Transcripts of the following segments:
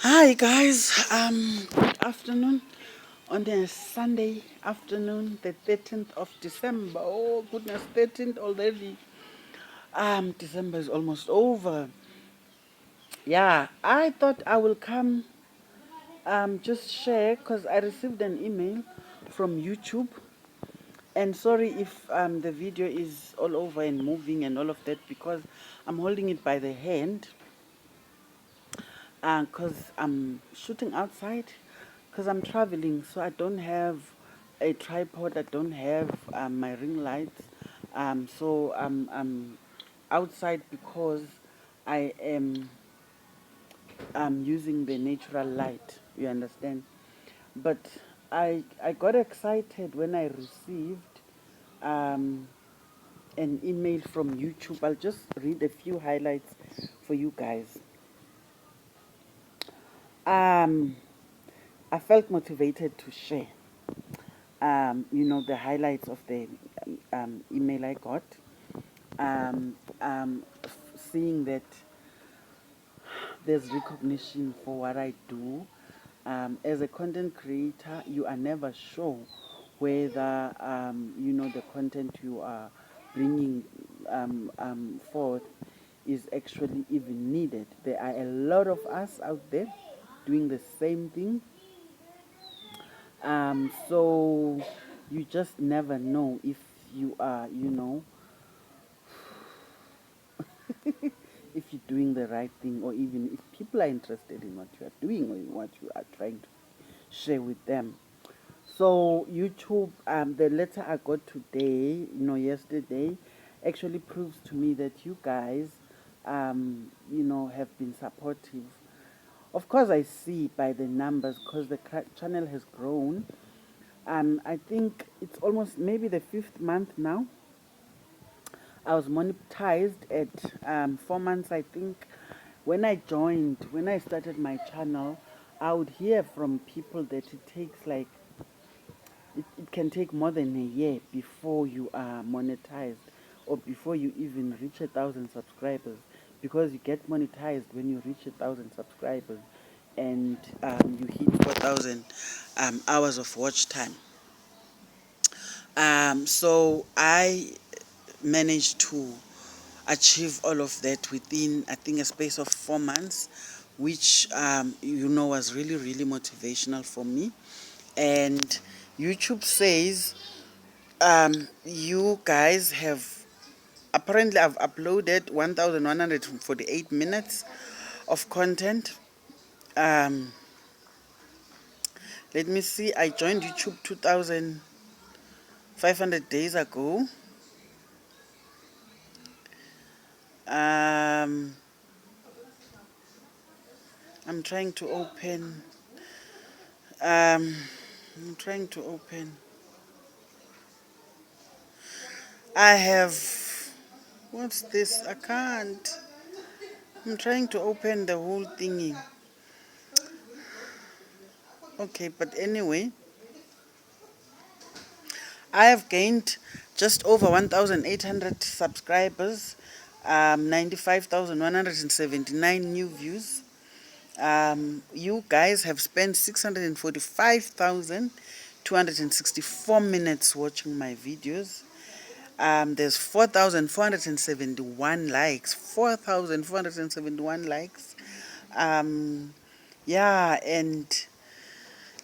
Hi guys, good afternoon on a Sunday afternoon, the 13th of December. Oh goodness, 13th already. December is almost over. Yeah, I thought I will come just share because I received an email from YouTube. And sorry if the video is all over and moving and all of that because I'm holding it by the hand. Because I'm shooting outside, because I'm traveling, so I don't have a tripod, I don't have my ring lights. So I'm outside because I am using the natural light, you understand? But I got excited when I received um, an email from YouTube. I'll just read a few highlights for you guys. Um, I felt motivated to share, the highlights of the email I got. Seeing that there's recognition for what I do. As a content creator, you are never sure whether, the content you are bringing forth is actually even needed. There are a lot of us out there doing the same thing. So you just never know if you are, if you're doing the right thing, or even if people are interested in what you are doing or in what you are trying to share with them. So YouTube, the letter I got today, yesterday, actually proves to me that you guys, have been supportive. Of course, I see by the numbers because the channel has grown. I think it's almost maybe the 5th month now. I was monetized at 4 months, I think. When I started my channel, I would hear from people that it takes it can take more than a year before you are monetized or before you even reach 1,000 subscribers, because you get monetized when you reach 1,000 subscribers and you hit 4,000 hours of watch time. So I managed to achieve all of that within, I think, a space of 4 months, which was really really motivational for me. And YouTube says you guys have apparently I've uploaded 1,148 minutes of content. um Let me see, I joined YouTube 2,500 days ago. um I'm trying to open um I'm trying to open I have, what's this? I can't. I'm trying to open the whole thingy. Okay, but anyway, I have gained just over 1,800 subscribers, 95,179 new views. You guys have spent 645,264 minutes watching my videos. There's 4,471 likes. 4,471 likes. Um, yeah, and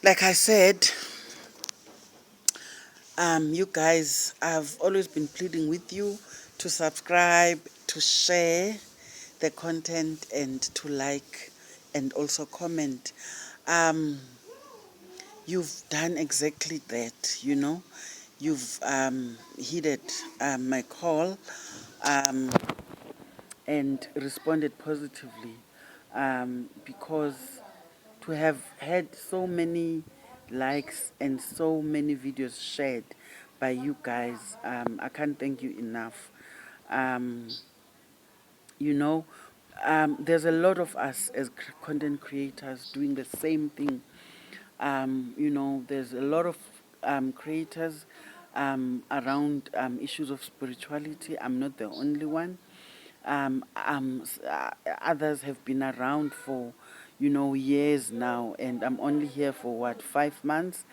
like I said, you guys, I've always been pleading with you to subscribe, to share the content, and to like and also comment. Um, you've done exactly that, You've heeded my call and responded positively, because to have had so many likes and so many videos shared by you guys, I can't thank you enough. Um, you know, there's a lot of us as content creators doing the same thing. There's a lot of creators around issues of spirituality. I'm not the only one. Others have been around for, years now, and I'm only here for what, 5 months,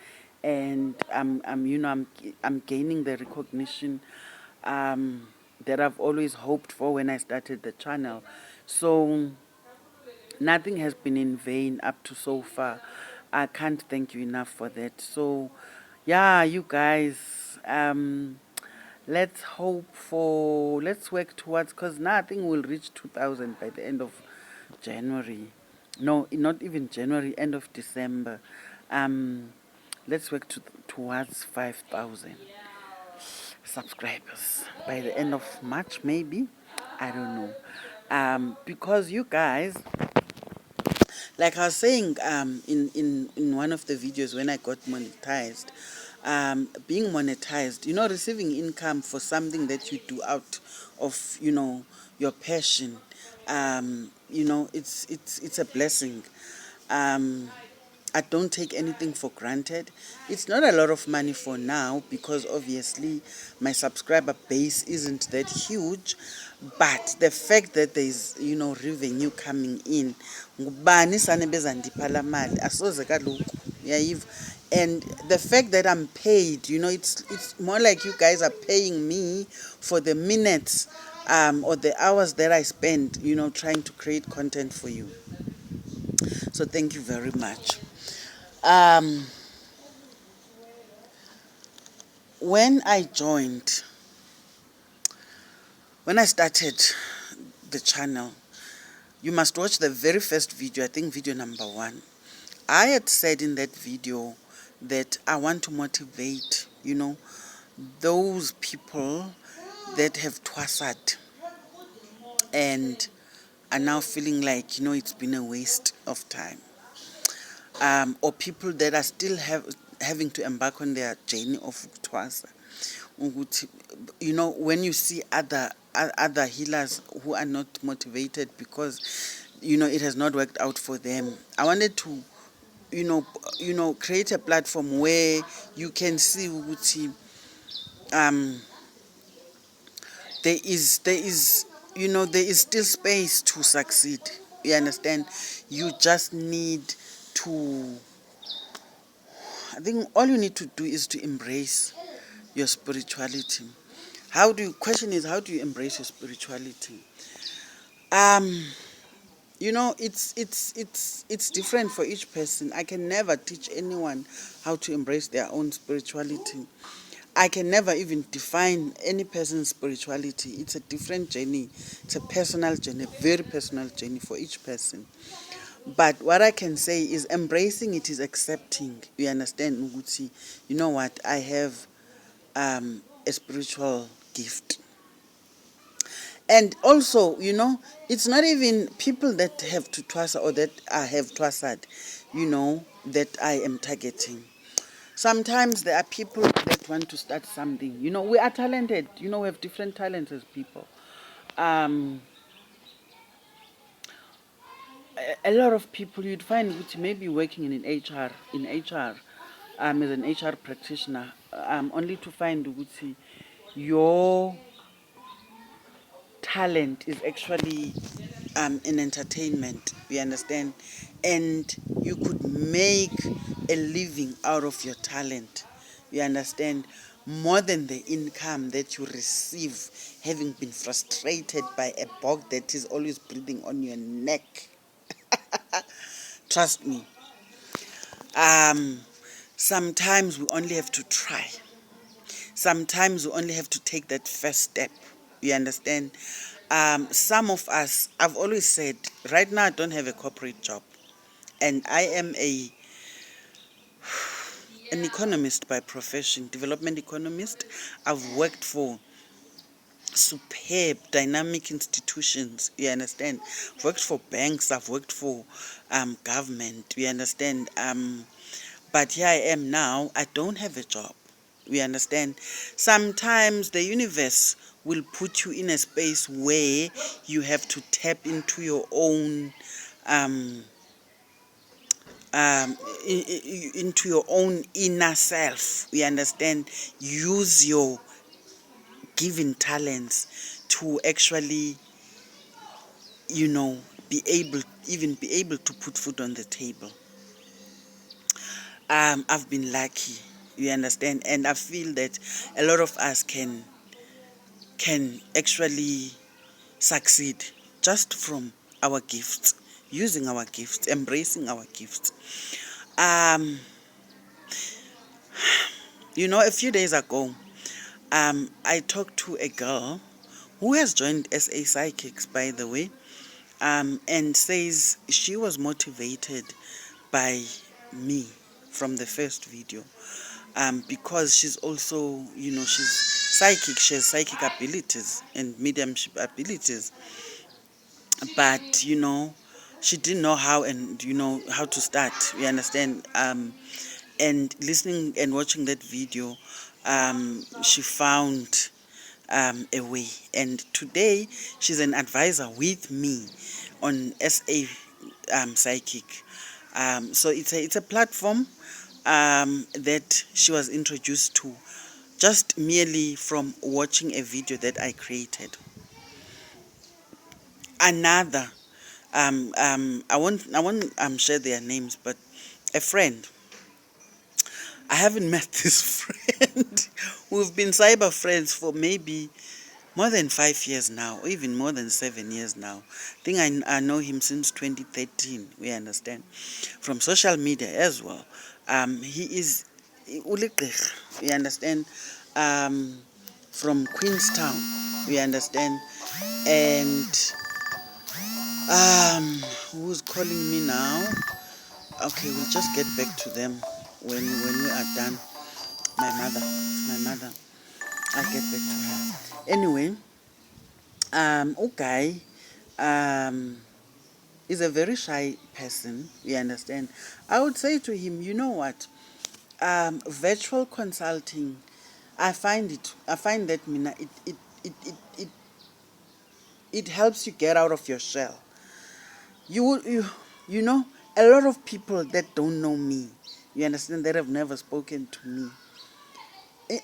and I'm gaining the recognition that I've always hoped for when I started the channel. So nothing has been in vain up to so far. I can't thank you enough for that. So, yeah, you guys, let's work towards, because nothing will reach 2,000 by the end of January. No, not even January, end of December. Let's work towards 5,000 subscribers by the end of March, maybe. I don't know. Because you guys, like I was saying in one of the videos when I got monetized, being monetized, receiving income for something that you do out of, your passion, it's a blessing. I don't take anything for granted. It's not a lot of money for now because obviously my subscriber base isn't that huge, but the fact that there's revenue coming in, ngubani sanebeza ndipha la mali asoze kaloku uyayiva, and the fact that I'm paid, it's more like you guys are paying me for the minutes or the hours that I spend trying to create content for you. So thank you very much. When I started the channel, you must watch the very first video, I think video number 1. I had said in that video that I want to motivate, those people that have twasad and are now feeling like, it's been a waste of time. Or people that are still having to embark on their journey of twasa. When you see other healers who are not motivated because it has not worked out for them, I wanted to create a platform where you can see there is still space to succeed. You understand? You just need to, I think all you need to do is to embrace your spirituality. Question is, how do you embrace your spirituality? It's different for each person. I can never teach anyone how to embrace their own spirituality. I can never even define any person's spirituality. It's a different journey. It's a personal journey, very personal journey for each person. But what I can say is embracing it is accepting. You understand, Nguti? You know what? I have a spiritual gift. And also, it's not even people that have to twasa or that I have twasad, that I am targeting. Sometimes there are people that want to start something. We are talented. We have different talents as people. A lot of people you'd find which may be working in HR, as an HR practitioner, only to find which your talent is actually in entertainment, you understand, and you could make a living out of your talent, you understand, more than the income that you receive having been frustrated by a bug that is always breathing on your neck. Trust me. Sometimes we only have to try. Sometimes we only have to take that first step. You understand? Some of us, I've always said, right now I don't have a corporate job. And I am an economist by profession, development economist. I've worked for superb, dynamic institutions, you understand? I've worked for banks, I've worked for government, you understand? But here I am now, I don't have a job. We understand. Sometimes the universe will put you in a space where you have to tap into your own into your own inner self. We understand. Use your given talents to actually be able to put food on the table. I've been lucky, you understand, and I feel that a lot of us can actually succeed just from our gifts, using our gifts, embracing our gifts. A few days ago, I talked to a girl who has joined SA Psychics, by the way, and says she was motivated by me from the first video, because she's also, she's psychic, she has psychic abilities and mediumship abilities, but, she didn't know how and, how to start, you understand, and listening and watching that video, she found a way. And today, she's an advisor with me on SA Psychic. So it's a platform that she was introduced to just merely from watching a video that I created. Another, I won't share their names, but a friend. I haven't met this friend. We've been cyber friends for maybe more than 5 years now, or even more than 7 years now. I think I know him since 2013, we understand, from social media as well. He is uligqirha, we understand, from Queenstown, we understand, and who's calling me now? Okay, we'll just get back to them when we are done. My mother. I'll get back to her. Anyway, okay, is a very shy person. You understand? I would say to him, you know what? Virtual consulting, I find that Mina, it helps you get out of your shell. You know, a lot of people that don't know me, you understand, that have never spoken to me.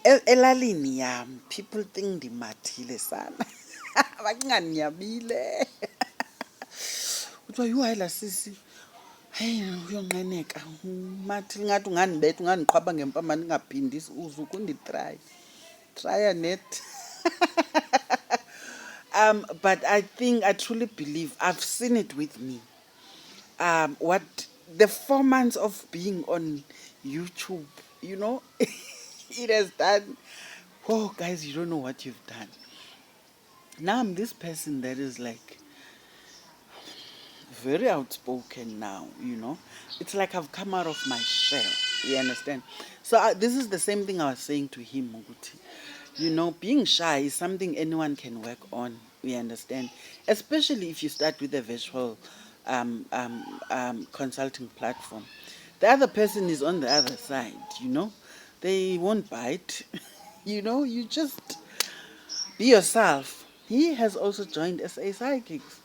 Elalini yam, people think ndimathile sana. Bakunganyabile. Kuthiwa yhu la sisi. Hayi uyonqeneka. Mathi ngathi unganibetha ungandiqhwaba ngempama ndingaphindisi uzuke unditry. Try a net. But I truly believe, I've seen it with me. What the 4 months of being on YouTube, it has done. Oh, guys, you don't know what you've done. Now I'm this person that is like very outspoken now, It's like I've come out of my shell, you understand? So this is the same thing I was saying to him, Muguti. Being shy is something anyone can work on, we understand? Especially if you start with a virtual consulting platform. The other person is on the other side, They won't bite. You just be yourself. He has also joined SA Psychics.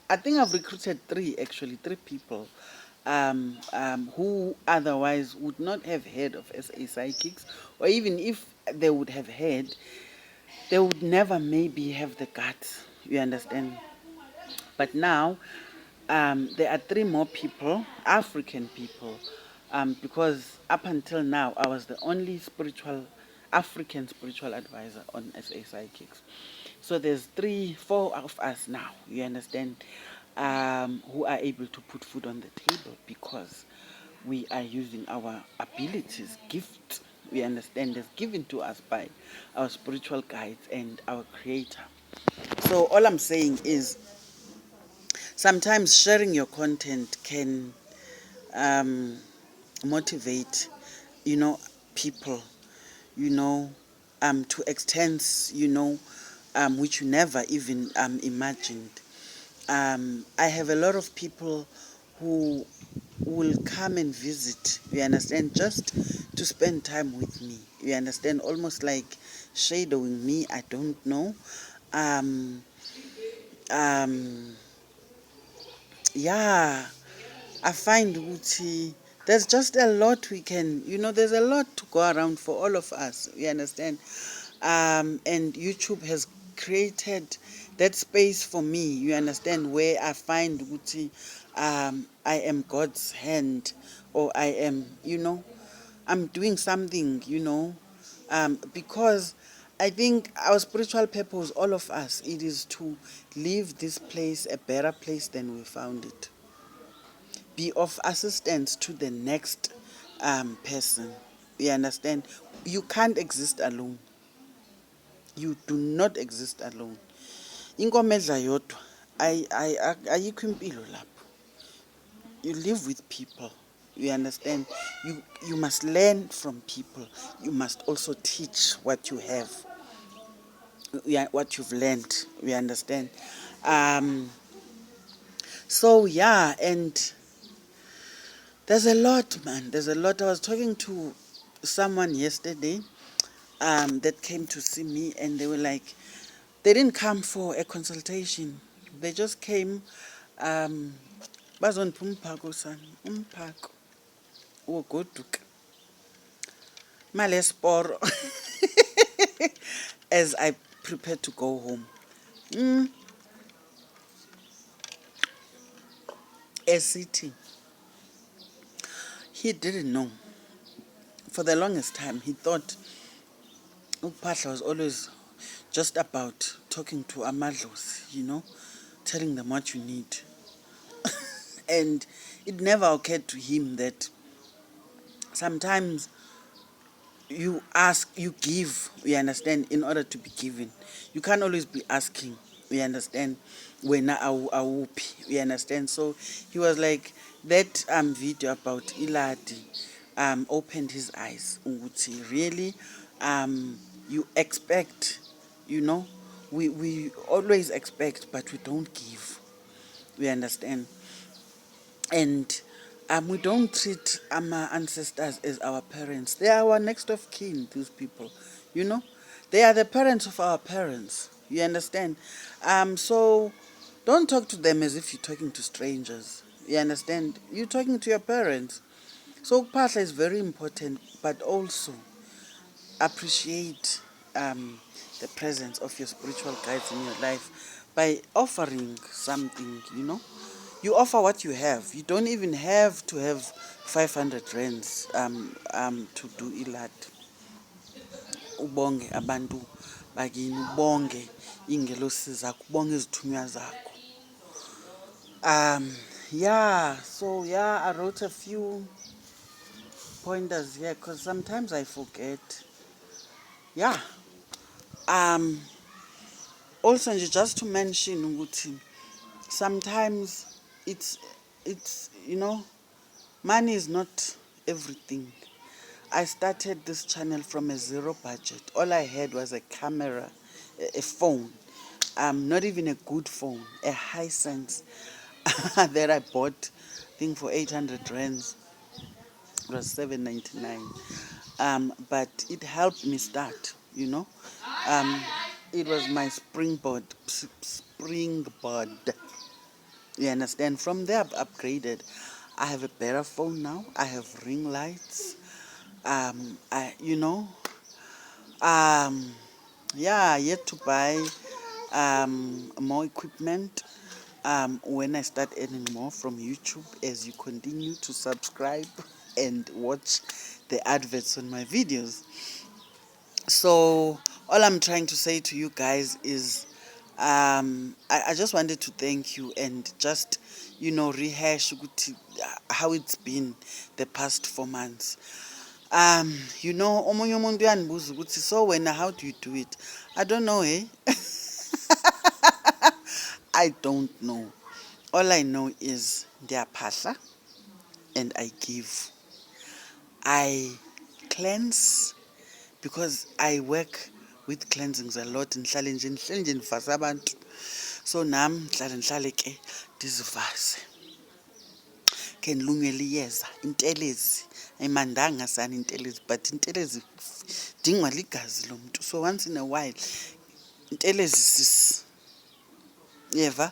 I think I've recruited three people who otherwise would not have heard of SA Psychics, or even if they would have heard, they would never maybe have the guts, you understand? But now, there are three more people, African people, because up until now, I was the only African spiritual advisor on SA Psychics. So there's 4 of us now, you understand, who are able to put food on the table because we are using our abilities, gifts, we understand, as given to us by our spiritual guides and our creator. So all I'm saying is, sometimes sharing your content can motivate, people, to extents, which you never even imagined. I have a lot of people who will come and visit, you understand, just to spend time with me, you understand, almost like shadowing me, I don't know. Yeah, I find Uti, there's just a lot we can, there's a lot to go around for all of us, you understand. And YouTube has created that space for me, you understand, where I find ukuthi, I am God's hand, or I am, I'm doing something, because I think our spiritual purpose, all of us, it is to leave this place a better place than we found it. Be of assistance to the next person. You understand? You can't exist alone. You do not exist alone. Inkomo edla yodwa ayikho impilo lapho. You live with people. You understand? You must learn from people. You must also teach what you have. What you've learned. You understand? So yeah, and there's a lot, man. There's a lot. I was talking to someone yesterday that came to see me, and they were like, they didn't come for a consultation. They just came, bazonipha umphako son, umphako wogoduka malesporo, as I prepare to go home. A city. He didn't know. For the longest time, he thought Phahla was always just about talking to amadlozi, telling them what you need. And it never occurred to him that sometimes you ask, you give, you understand, in order to be given. You can't always be asking, you understand, when awuphi, you understand. So he was like, that video about Iladi opened his eyes. Ukuthi really, you expect, we always expect, but we don't give, we understand. And we don't treat our ancestors as our parents. They are our next of kin, those people. They are the parents of our parents. You understand? So don't talk to them as if you're talking to strangers. You understand? You're talking to your parents. So Phahla is very important, but also appreciate the presence of your spiritual guides in your life by offering something, You offer what you have. You don't even have to have 500 rands to do ilad. Ubonge abantu bakini, ubonge ingelosi zakho, ubonge izithunywa zakho. I wrote a few pointers here because sometimes I forget. Also just to mention ukuthi sometimes it's money is not everything. I started this channel from a zero budget. All I had was a camera, a phone, not even a good phone, a Hisense that I bought, I think for 800 rands. It was 799. But it helped me start, It was my springboard. You understand? From there, I've upgraded. I have a better phone now. I have ring lights. Yet to buy more equipment when I start earning more from YouTube, as you continue to subscribe and watch the adverts on my videos. So all I'm trying to say to you guys is I just wanted to thank you and just rehash how it's been the past 4 months. Omunye umuntu uyandibuza ukuthi, so wena, how do you do it? I don't know, I don't know. All I know is ndiyaphahla and I give. I cleanse because I work with cleansings a lot. Ngihlale nje nivase abantu. So nami ngihlale ke ndizivase. Ke ndilungele iyeza, intelezi. Ayimandanga sana intelezi, but intelezi dingwa ligazi lomuntu. So once in a while intelezi yeva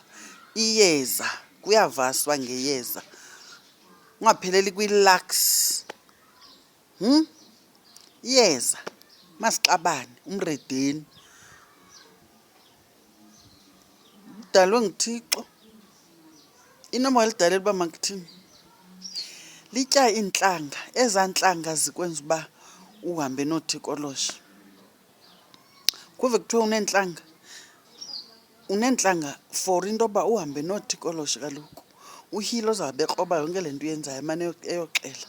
iyeza kuyavaswa ngeyeza. Ungapheleli kwi-lux. Iyeza masixabane umredeni. lidalwe nguThixo. Inomo elidalela uba makithini. Litya iintlanga, ezaa ntlanga zikwenza uba uhambe nootikoloshe. Kuve kuthiwe uneentlanga. Uneentlanga for into yoba uhambe nootikoloshe kaloku. Uhilo uzawube ekroba yonke le nto uyenzayo emane eyoxela.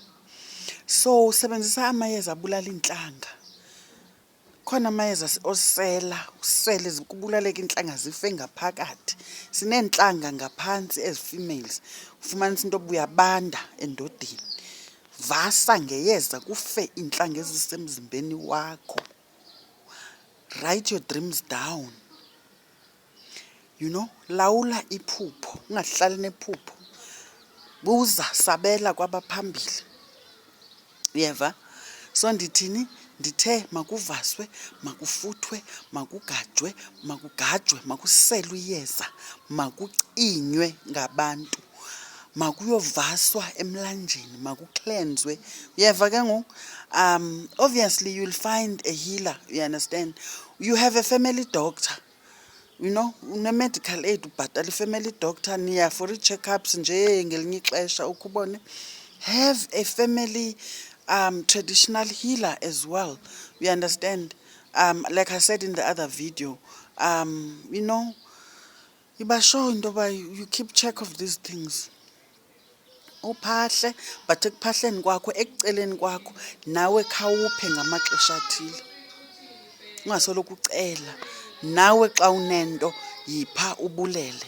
So usebenzisa amayeza abulala iintlanga. Khona amayeza osela, usele kubulaleke iintlanga zife ngaphakathi. Sineentlanga ngaphantsi ezi-females. Ufumanisa into yoba uyabanda endodeni. Vasa ngeyeza kufe iintlanga ezisemzimbeni wakho. Write your dreams down. You know, lawula iphupho, ungahlali nephupho. Buza, sabela kwabaphambili. Uyeva? So ndithini? Ndithe makuvaswe, makufuthwe, makugajwe, makuselwe iyeza, makucinywe ngabantu. Makuyovaswa emlanjeni, makucleanswe. Uyeva ke ngoku? Obviously you'll find a healer, you understand? You have a family doctor. You know, une-medical aid ubhatala i-family doctor, niya for i-checkups nje ngelinye ixesha ukubone. Have a family traditional healer as well. You understand? Like I said in the other video, you know, ibasho into yoba you keep check of these things. Uphahle, but ekuphahleni kwakho, ekuceleni kwakho, nawe khawuphe ngamaxesha athile. Ungasoloko ucela. Nawe xa unento yipha ubulele.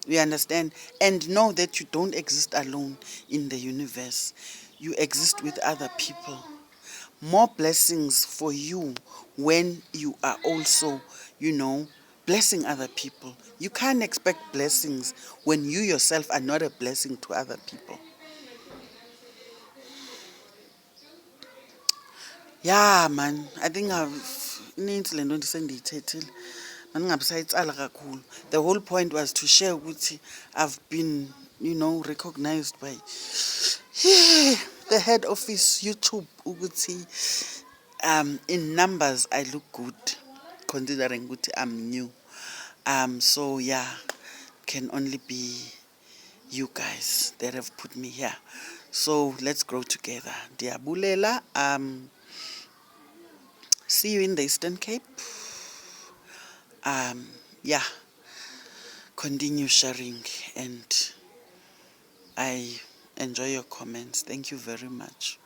You understand? And know that you don't exist alone in the universe. You exist with other people. More blessings for you when you are also, you know, blessing other people. You can't expect blessings when you yourself are not a blessing to other people. Yeah, man. I think inintsi le nto ndisendiyithethile. Mandingabisayitsala kakhulu. The whole point was to share ukuthi I've been, you know, recognized by the head office YouTube ukuthi in numbers I look good considering ukuthi I'm new. So yeah, can only be you guys that have put me here. So let's grow together. Diabulela. See you in the Eastern Cape. Yeah, continue sharing and I enjoy your comments. Thank you very much.